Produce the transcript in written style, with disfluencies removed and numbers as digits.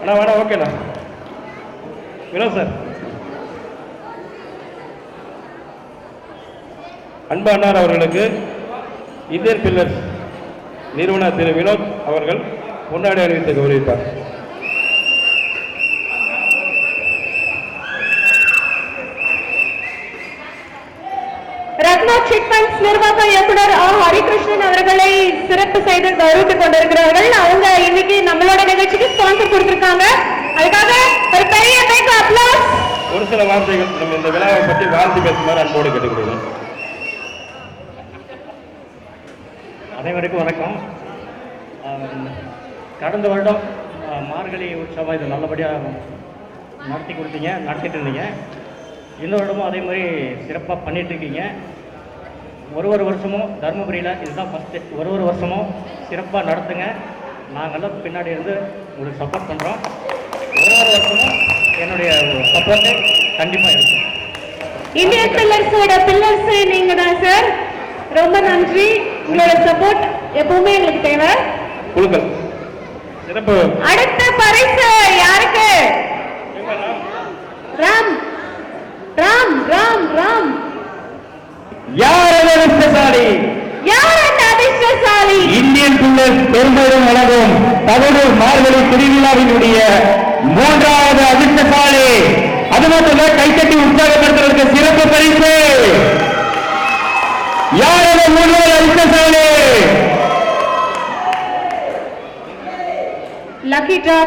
அண்ணா வேணா ஓகேண்ணா. வினோத் சார், அன்பு அண்ணார் அவர்களுக்கு இந்தியன் பில்லர்ஸ் நிறுவன திரு வினோத் அவர்கள் பொன்னாடை அணிவித்து கௌரவிப்பார். ரத்னா சிட் ஃபண்ட்ஸ் நிர்வாக இயக்குனர் ஹரிகிருஷ்ணன் அவர்களை சிறப்பு செய்து கௌரவித்துக் கொண்டிருக்கிறார்கள். அவங்க இன்னைக்கு நம்மளோட நிகழ்ச்சிக்கு ஸ்பான்சர் கொடுத்திருக்காங்க. அதுக்காக ஒரு பெரிய big applause. ஒரு சில வார்த்தைகள் நம்ம இந்த விழாவை பற்றி வாழ்த்து பேசுமாறு அன்போடு கேட்டுக்கொள்கிறோம். அனைவருக்கும் வணக்கம். கடந்த வருடம் மார்கழி உற்சவம் இது நல்லபடியாக நடத்திட்டு இருந்தீங்க. இந்த வருடமும் அதே மாதிரி சிறப்பாக பண்ணிகிட்ருக்கீங்க. ஒரு வருஷமும் தருமபுரியில் இதுதான் ஃபஸ்ட்டு. ஒரு வருஷமும் சிறப்பாக நடத்துங்க. நாங்கள்லாம் பின்னாடி இருந்து உங்களுக்கு சப்போர்ட் பண்ணுறோம். ஒரு வருஷமும் என்னுடைய சப்போர்ட்டு கண்டிப்பாக இருக்கும். இந்தியன் பில்லர்ஸோட பில்லர்ஸ் நீங்கள் தான் சார். ரொம்ப நன்றி. உங்களோட சப்போர்ட் எப்பவுமே எங்களுக்கு தேவை. குழுக்கள் சிறப்பு. அடுத்த பரிசு யாருக்கு? ராம் ராம் ராம் ராம். யார் அந்த அதிர்ஷ்டசாலி? யார் அந்த அதிர்ஷ்டசாலி? இந்தியன் பில்லர்ஸ் பெரும்பெரும் வழங்கும் தகவல் மார்கழி திருவிழாவினுடைய 3வது அதிர்ஷ்டசாலி. அது மட்டும் கைத்தட்டி உற்சாகப்படுத்துவதற்கு சிறப்பு பரிசு. யார் அந்த 3வது அதிர்ஷ்டசாலி? Lucky draw